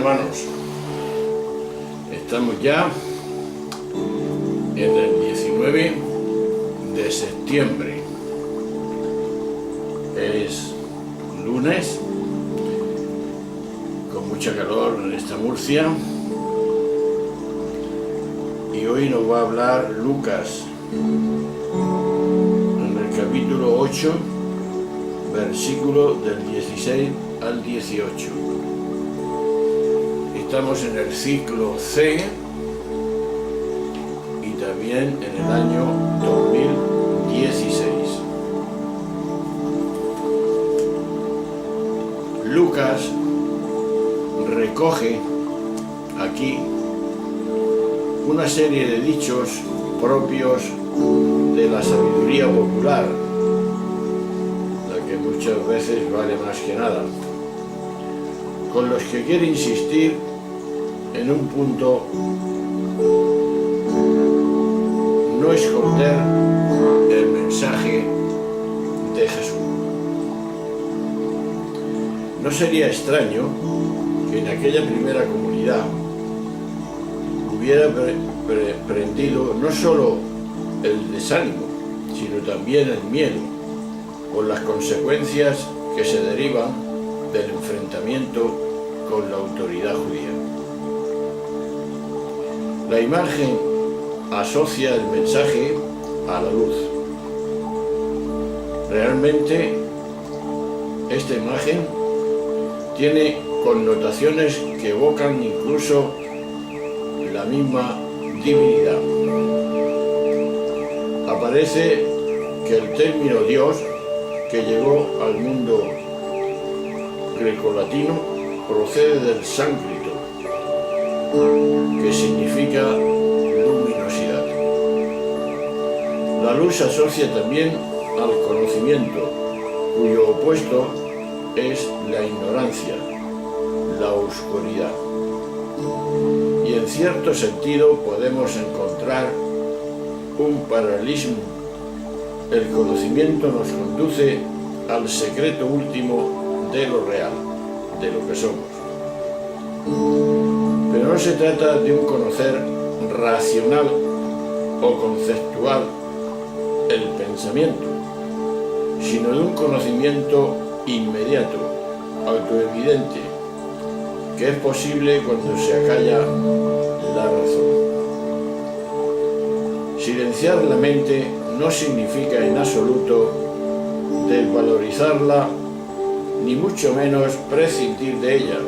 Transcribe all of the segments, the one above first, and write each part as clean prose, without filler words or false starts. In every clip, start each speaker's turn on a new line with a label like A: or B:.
A: hermanos, estamos ya en el 19 de septiembre. Es lunes, con mucha calor en esta Murcia, y hoy nos va a hablar Lucas en el capítulo 8, versículo del 16 al 18. Estamos en el ciclo C y también en el año 2016. Lucas recoge aquí una serie de dichos propios de la sabiduría popular, la que muchas veces vale más que nada, con los que quiere insistir en un punto: no esconder el mensaje de Jesús. No sería extraño que en aquella primera comunidad hubiera prendido no solo el desánimo, sino también el miedo, por las consecuencias que se derivan del enfrentamiento con la autoridad judía. La imagen asocia el mensaje a la luz. Realmente, esta imagen tiene connotaciones que evocan incluso la misma divinidad. Aparece que el término Dios, que llegó al mundo grecolatino, procede del sánscrito, que significa luminosidad. La luz se asocia también al conocimiento, cuyo opuesto es la ignorancia, la oscuridad. Y en cierto sentido podemos encontrar un paralelismo. El conocimiento nos conduce al secreto último de lo real, de lo que somos. Pero no se trata de un conocer racional o conceptual el pensamiento, sino de un conocimiento inmediato, autoevidente, que es posible cuando se acalla la razón. Silenciar la mente no significa en absoluto desvalorizarla, ni mucho menos prescindir de ella,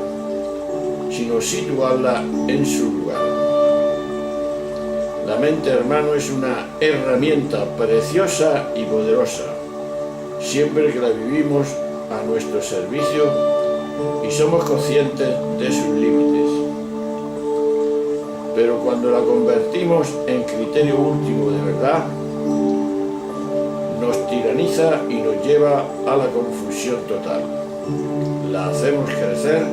A: sino situarla en su lugar. La mente, hermano, es una herramienta preciosa y poderosa, siempre que la vivimos a nuestro servicio y somos conscientes de sus límites. Pero cuando la convertimos en criterio último de verdad, nos tiraniza y nos lleva a la confusión total. La hacemos crecer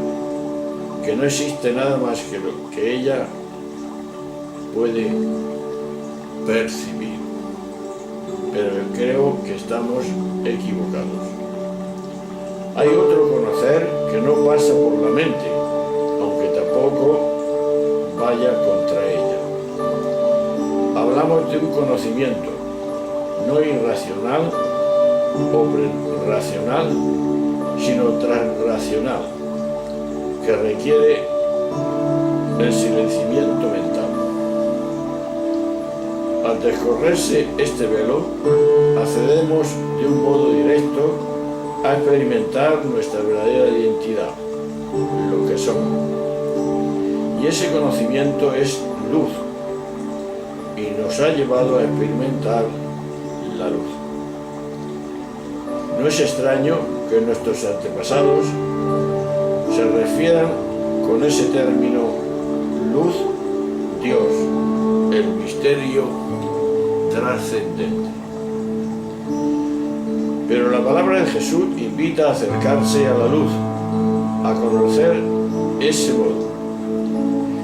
A: que no existe nada más que lo que ella puede percibir. Pero creo que estamos equivocados. Hay otro conocer que no pasa por la mente, aunque tampoco vaya contra ella. Hablamos de un conocimiento no irracional o racional, sino transracional, que requiere el silenciamiento mental. Al descorrerse este velo, accedemos de un modo directo a experimentar nuestra verdadera identidad, lo que somos. Y ese conocimiento es luz, y nos ha llevado a experimentar la luz. No es extraño que nuestros antepasados se refieran con ese término luz, Dios, el misterio trascendente. Pero la palabra de Jesús invita a acercarse a la luz, a conocer ese modo,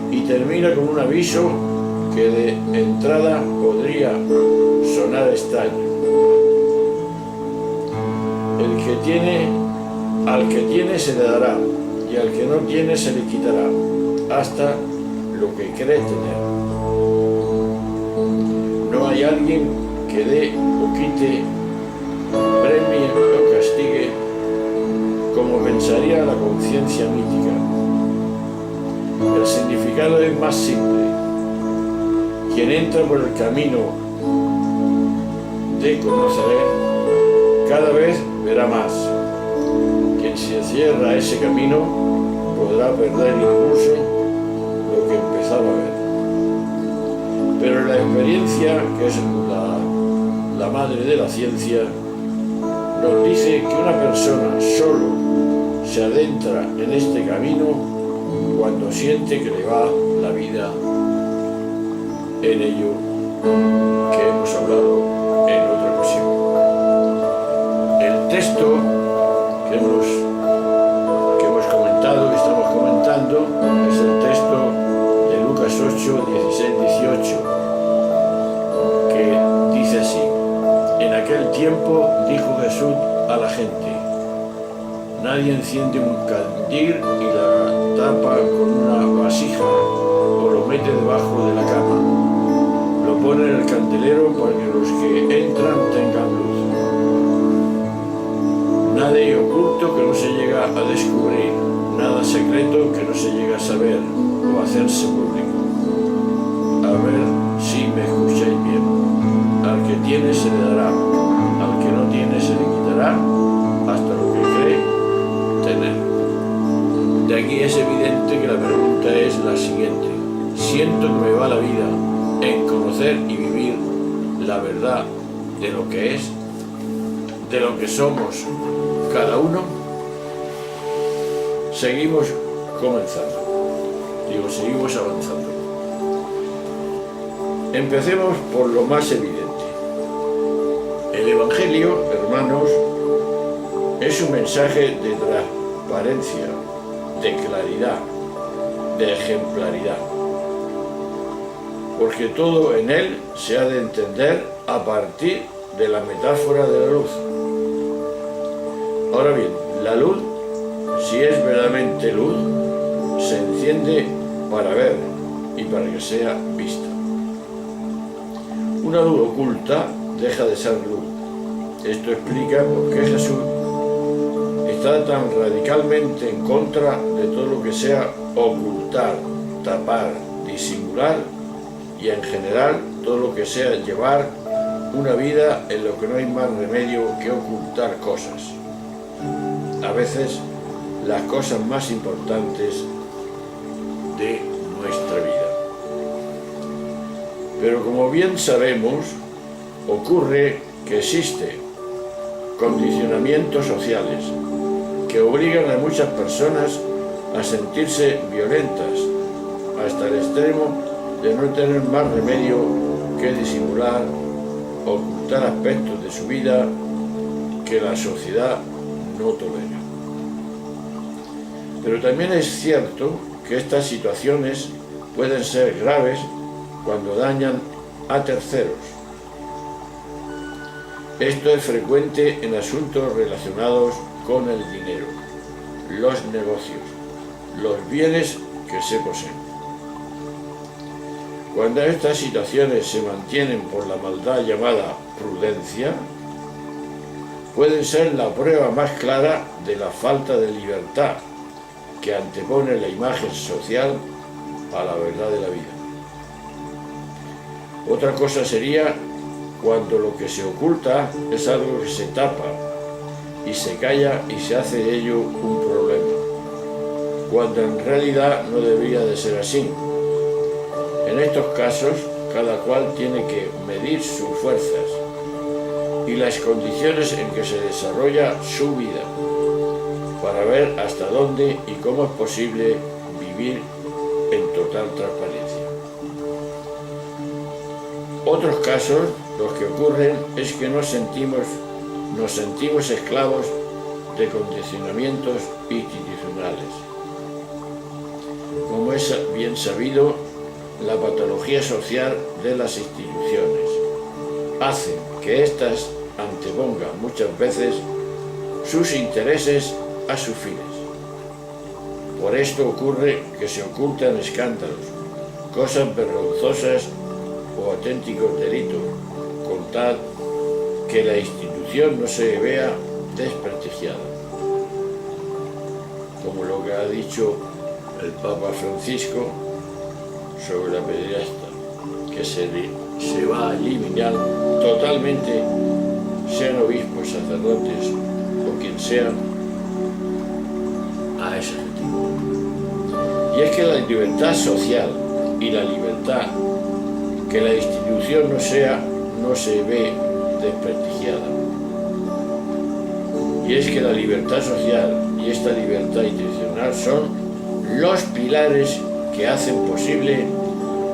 A: y termina con un aviso que de entrada podría sonar extraño. Al que tiene se le dará, y al que no tiene se le quitará hasta lo que cree tener. No hay alguien que dé o quite, premie o castigue como pensaría la conciencia mítica. El significado es más simple. Quien entra por el camino de conocer, cada vez verá más. Quien se cierra a ese camino podrá perder incluso lo que empezaba a ver. Pero la experiencia, que es la madre de la ciencia, nos dice que una persona solo se adentra en este camino cuando siente que le va la vida en ello que hemos hablado en otra ocasión. El texto que hemos comentado, que estamos comentando, es el texto de Lucas 8, 16, 18, que dice así: en aquel tiempo dijo Jesús a la gente: nadie enciende un candil y la tapa con una vasija o lo mete debajo de la cama. Lo pone en el candelero para que los que entran tengan luz. Nada hay oculto que no se llega a descubrir, nada secreto que no se llega a saber o hacerse público. A ver si me escucháis bien. Al que tiene se le dará, al que no tiene se le quitará hasta lo que cree tener. De aquí es evidente que la pregunta es la siguiente: ¿siento que me va la vida en conocer y vivir la verdad de lo que es, de lo que somos cada uno? Seguimos seguimos avanzando. Empecemos por lo más evidente. El Evangelio, hermanos, es un mensaje de transparencia, de claridad, de ejemplaridad, porque todo en él se ha de entender a partir de la metáfora de la luz. Ahora bien, la luz, si es verdaderamente luz, se enciende para ver y para que sea vista. Una luz oculta deja de ser luz. Esto explica por qué Jesús está tan radicalmente en contra de todo lo que sea ocultar, tapar, disimular y en general todo lo que sea llevar una vida en lo que no hay más remedio que ocultar cosas. A veces las cosas más importantes de nuestra vida. Pero como bien sabemos, ocurre que existen condicionamientos sociales que obligan a muchas personas a sentirse violentas hasta el extremo de no tener más remedio que disimular, ocultar aspectos de su vida que la sociedad no tolera. Pero también es cierto que estas situaciones pueden ser graves cuando dañan a terceros. Esto es frecuente en asuntos relacionados con el dinero, los negocios, los bienes que se poseen. Cuando estas situaciones se mantienen por la maldad llamada prudencia, pueden ser la prueba más clara de la falta de libertad que antepone la imagen social a la verdad de la vida. Otra cosa sería cuando lo que se oculta es algo que se tapa y se calla y se hace de ello un problema, cuando en realidad no debería de ser así. En estos casos, cada cual tiene que medir sus fuerzas y las condiciones en que se desarrolla su vida para ver hasta dónde y cómo es posible vivir en total transparencia. Otros casos, los que ocurren es que nos sentimos esclavos de condicionamientos institucionales. Como es bien sabido, la patología social de las instituciones hace que éstas antepongan muchas veces sus intereses a sus fines. Por esto ocurre que se ocultan escándalos, cosas vergonzosas o auténticos delitos, con tal que la institución no se vea desprestigiada. Como lo que ha dicho el Papa Francisco sobre la pederastia, que se va a eliminar totalmente, sean obispos, sacerdotes o quien sean, a ese objetivo. Y es que la libertad social y la libertad, que la institución no se ve desprestigiada. Y es que la libertad social y esta libertad institucional son los pilares que hacen posible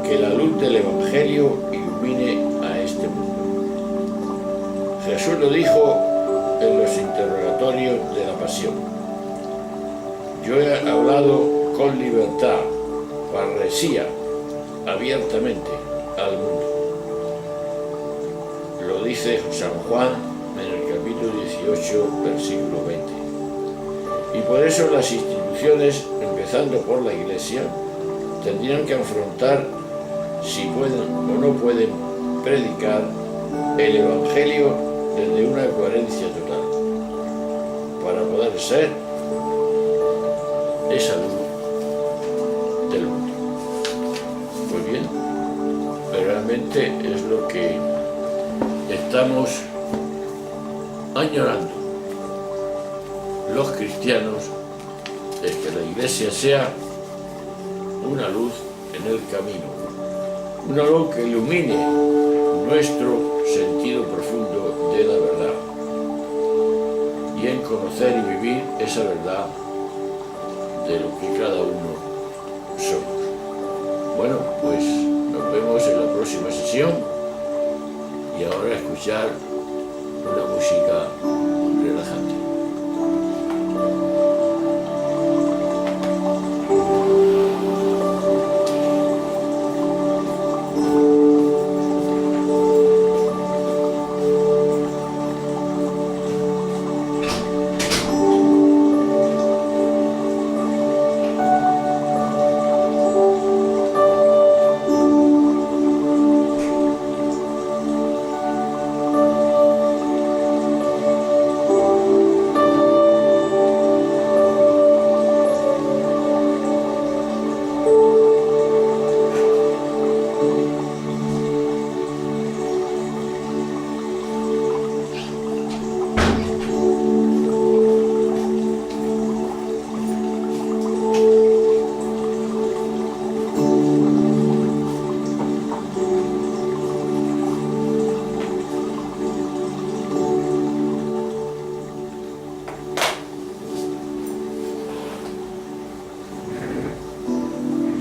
A: que la luz del Evangelio ilumine a este mundo. Jesús lo dijo en los interrogatorios de la pasión. Yo he hablado con libertad, parresía, abiertamente al mundo. Lo dice San Juan en el capítulo 18, versículo 20. Y por eso las instituciones, empezando por la Iglesia, tendrían que afrontar si pueden o no pueden predicar el Evangelio desde una coherencia total, para poder ser esa luz del mundo. Pues bien, realmente es lo que estamos añorando los cristianos, es que la Iglesia sea una luz en el camino, una luz que ilumine nuestro sentido profundo de la verdad y en conocer y vivir esa verdad de lo que cada uno somos. Bueno, pues nos vemos en la próxima sesión y ahora escuchar una música relajante.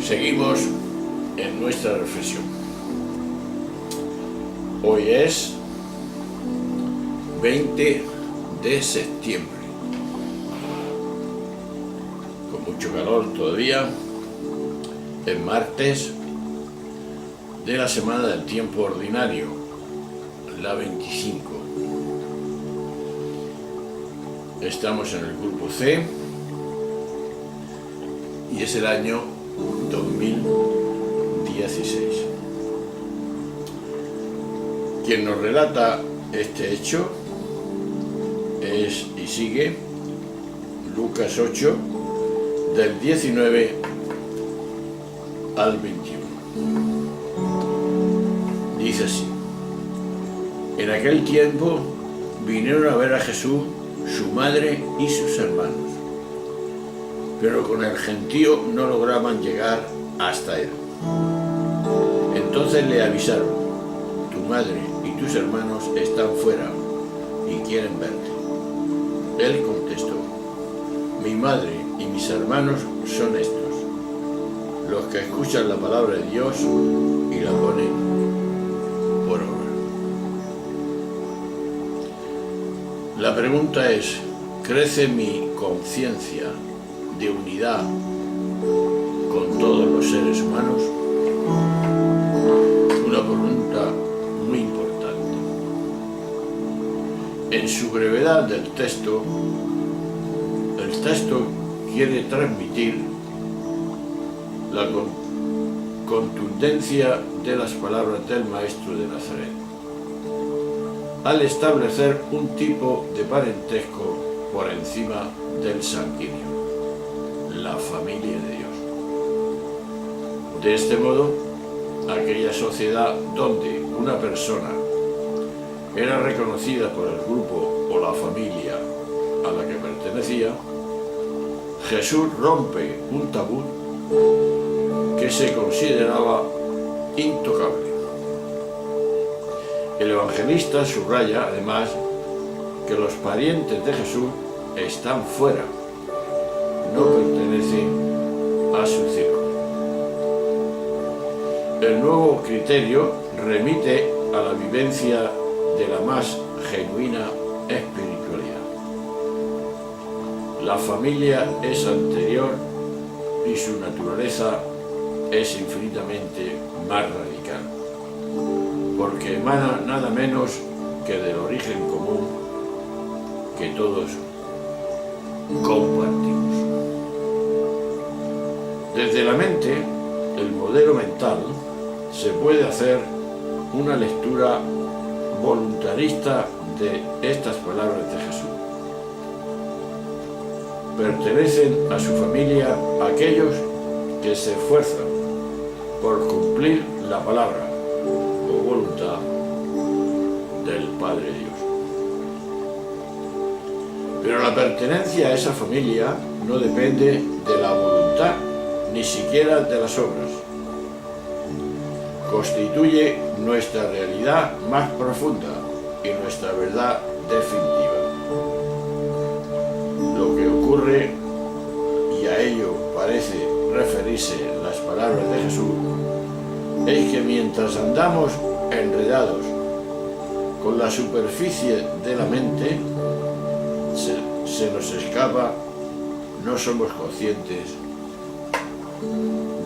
A: Seguimos en nuestra reflexión. Hoy es 20 de septiembre. Con mucho calor todavía. Es martes de la semana del tiempo ordinario, la 25. Estamos en el grupo C y es el año 2016. Quien nos relata este hecho es y sigue Lucas 8, del 19 al 21. Dice así: en aquel tiempo vinieron a ver a Jesús su madre y sus hermanos, pero con el gentío no lograban llegar hasta él. Entonces le avisaron: tu madre y tus hermanos están fuera y quieren verte. Él contestó: mi madre y mis hermanos son estos, los que escuchan la palabra de Dios y la ponen por obra. La pregunta es: ¿crece mi conciencia de unidad con todos los seres humanos? Una pregunta muy importante. En su brevedad del texto, el texto quiere transmitir la contundencia de las palabras del Maestro de Nazaret, al establecer un tipo de parentesco por encima del sanguíneo, la familia de Dios. De este modo, aquella sociedad donde una persona era reconocida por el grupo o la familia a la que pertenecía, Jesús rompe un tabú que se consideraba intocable. El evangelista subraya además que los parientes de Jesús están fuera, no pertenecen a su círculo. El nuevo criterio remite a la vivencia de la más genuina espiritualidad. La familia es anterior y su naturaleza es infinitamente más radical, porque emana nada menos que del origen común que todos compartimos. Desde la mente, el modelo mental, se puede hacer una lectura voluntarista de estas palabras de Jesús. Pertenecen a su familia aquellos que se esfuerzan por cumplir la palabra o voluntad del Padre Dios. Pero la pertenencia a esa familia no depende de la voluntad, ni siquiera de las obras. Constituye nuestra realidad más profunda y nuestra verdad definitiva. Lo que ocurre, y a ello parece referirse las palabras de Jesús, es que mientras andamos enredados con la superficie de la mente, se nos escapa, no somos conscientes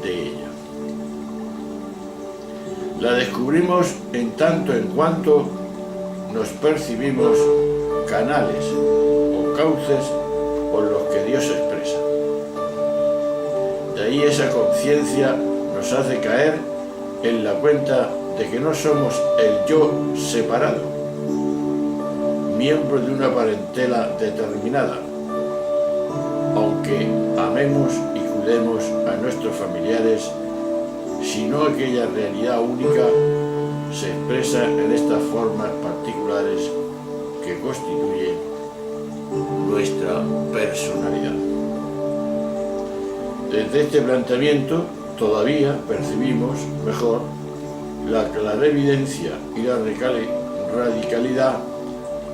A: de ella. La descubrimos en tanto en cuanto nos percibimos canales o cauces por los que Dios expresa. De ahí esa conciencia nos hace caer en la cuenta de que no somos el yo separado, miembro de una parentela determinada, aunque amemos y cuidemos a nuestros familiares, sino aquella realidad única se expresa en estas formas particulares que constituyen nuestra personalidad. Desde este planteamiento todavía percibimos mejor la clarividencia y la radicalidad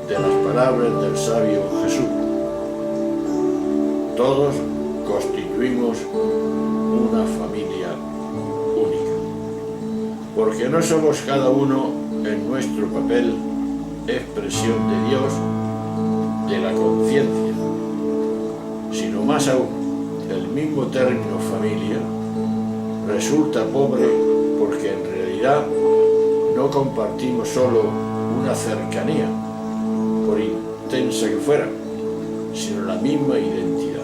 A: de las palabras del sabio Jesús. Todos constituimos una familia única, porque no somos cada uno en nuestro papel expresión de Dios, de la conciencia, sino más aún, el mismo término familia resulta pobre porque en realidad no compartimos solo una cercanía, por intensa que fuera, sino la misma identidad.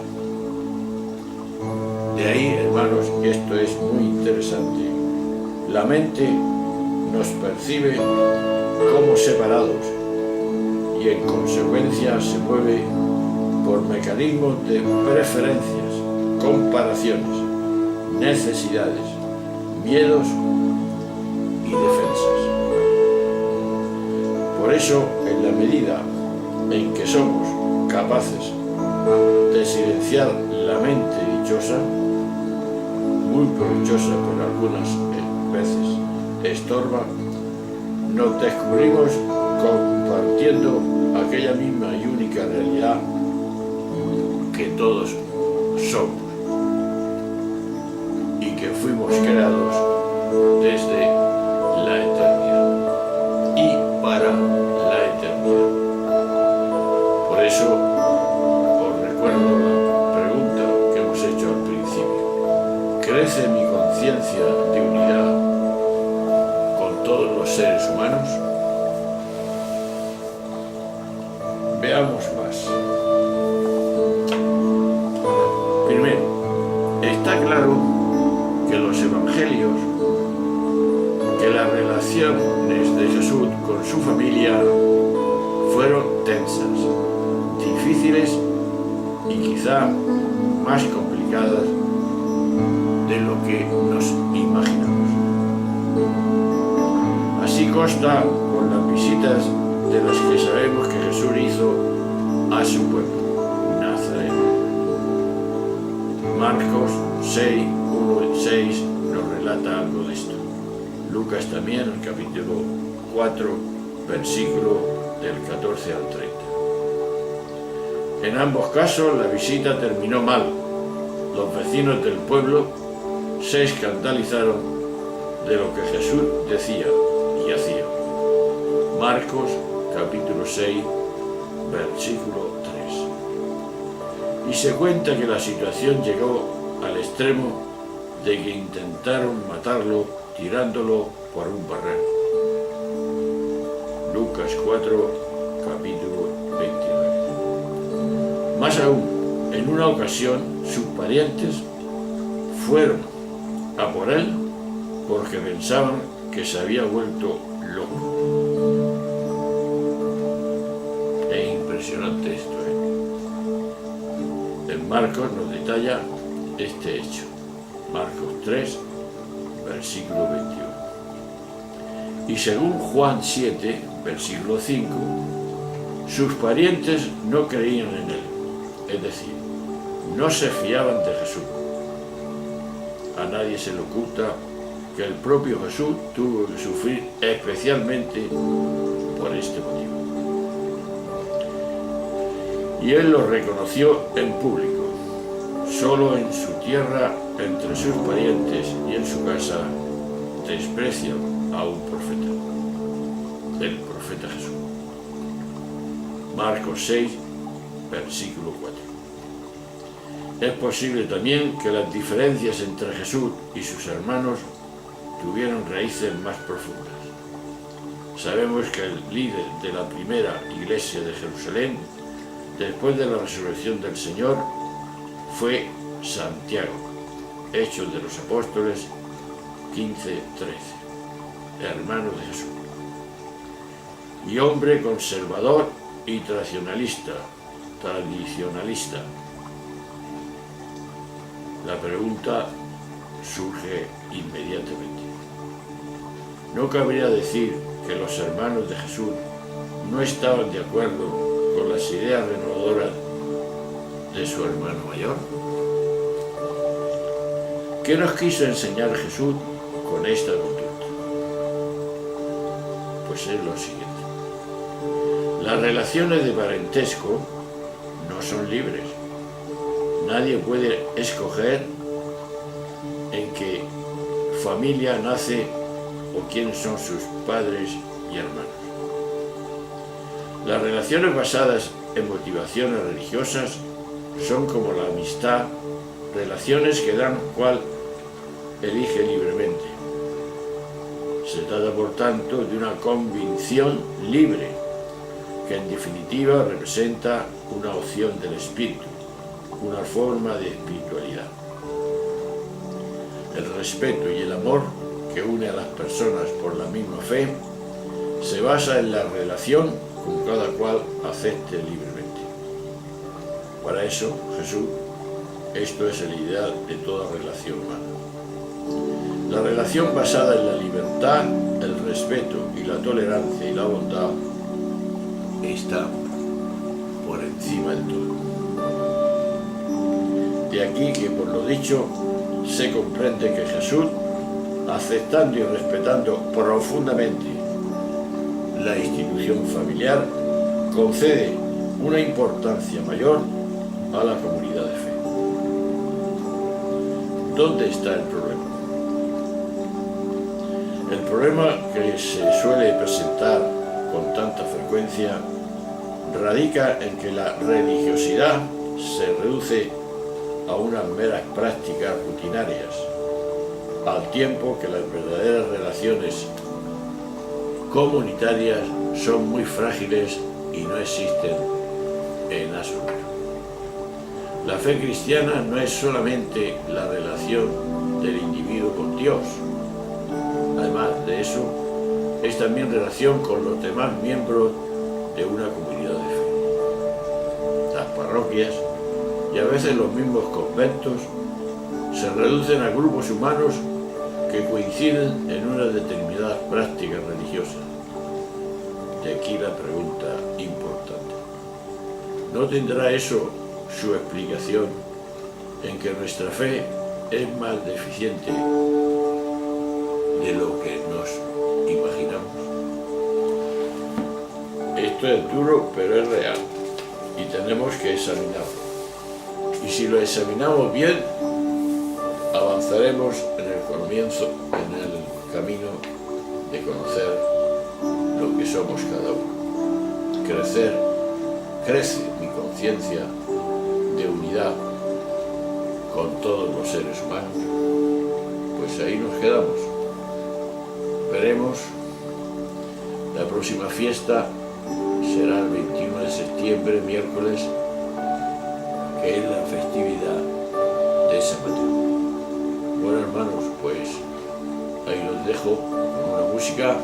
A: De ahí, hermanos, y esto es muy interesante, la mente nos percibe como separados y en consecuencia se mueve por mecanismos de preferencias, comparaciones, necesidades, miedos y defensas. Por eso, en la medida en que somos capaces de silenciar la mente dichosa, muy provechosa pero algunas veces estorba, nos descubrimos compartiendo aquella misma y única realidad que todos somos y que fuimos creados desde la eternidad y para la eternidad. Por eso os recuerdo la pregunta que hemos hecho al principio: ¿crece mi conciencia de unidad con todos los seres humanos? Veamos más. Primero, está claro relaciones de Jesús con su familia fueron tensas, difíciles y quizá más complicadas de lo que nos imaginamos. Así consta con las visitas de las que sabemos que Jesús hizo a su pueblo, Nazaret. Marcos 6, 1 y 6 nos relata algo de esto. Lucas también, el capítulo 4, versículo del 14 al 30. En ambos casos la visita terminó mal. Los vecinos del pueblo se escandalizaron de lo que Jesús decía y hacía. Marcos capítulo 6, versículo 3. Y se cuenta que la situación llegó al extremo de que intentaron matarlo tirándolo por un barreno. Lucas 4, capítulo 29. Más aún, en una ocasión, sus parientes fueron a por él porque pensaban que se había vuelto loco. Es impresionante esto, En Marcos nos detalla este hecho. Marcos 3, versículo 21. Y según Juan 7, versículo 5, sus parientes no creían en él, es decir, no se fiaban de Jesús. A nadie se le oculta que el propio Jesús tuvo que sufrir especialmente por este motivo. Y él lo reconoció en público. Solo en su tierra, entre sus parientes y en su casa, desprecian a un profeta, el profeta Jesús. Marcos 6, versículo 4. Es posible también que las diferencias entre Jesús y sus hermanos tuvieron raíces más profundas. Sabemos que el líder de la primera iglesia de Jerusalén, después de la resurrección del Señor, fue Santiago, Hechos de los Apóstoles 15:13, hermano de Jesús, y hombre conservador y tradicionalista. La pregunta surge inmediatamente. ¿No cabría decir que los hermanos de Jesús no estaban de acuerdo con las ideas renovadoras de su hermano mayor? ¿Qué nos quiso enseñar Jesús con esta conducta? Pues es lo siguiente. Las relaciones de parentesco no son libres. Nadie puede escoger en qué familia nace o quiénes son sus padres y hermanos. Las relaciones basadas en motivaciones religiosas son como la amistad, relaciones que dan cual elige libremente. Se trata, por tanto, de una convicción libre, que en definitiva representa una opción del espíritu, una forma de espiritualidad. El respeto y el amor que une a las personas por la misma fe se basa en la relación con cada cual acepte libremente. Para eso, Jesús, esto es el ideal de toda relación humana. La relación basada en la libertad, el respeto y la tolerancia y la bondad está por encima del todo. De aquí que, por lo dicho, se comprende que Jesús, aceptando y respetando profundamente la institución familiar, concede una importancia mayor a la comunidad de fe. ¿Dónde está el problema? El problema que se suele presentar con tanta frecuencia radica en que la religiosidad se reduce a unas meras prácticas rutinarias, al tiempo que las verdaderas relaciones comunitarias son muy frágiles y no existen en absoluto. La fe cristiana no es solamente la relación del individuo con Dios. Además de eso, es también relación con los demás miembros de una comunidad de fe. Las parroquias y a veces los mismos conventos se reducen a grupos humanos que coinciden en una determinada práctica religiosa. De aquí la pregunta importante. ¿No tendrá eso su explicación en que nuestra fe es más deficiente de lo que nos imaginamos? Esto es duro, pero es real y tenemos que examinarlo. Y si lo examinamos bien, avanzaremos en el comienzo, en el camino de conocer lo que somos cada uno. Crece mi conciencia de unidad con todos los seres humanos. Pues ahí nos quedamos. Veremos. La próxima fiesta será el 21 de septiembre, miércoles, que es la festividad de San Mateo. Bueno, hermanos, pues ahí los dejo con una música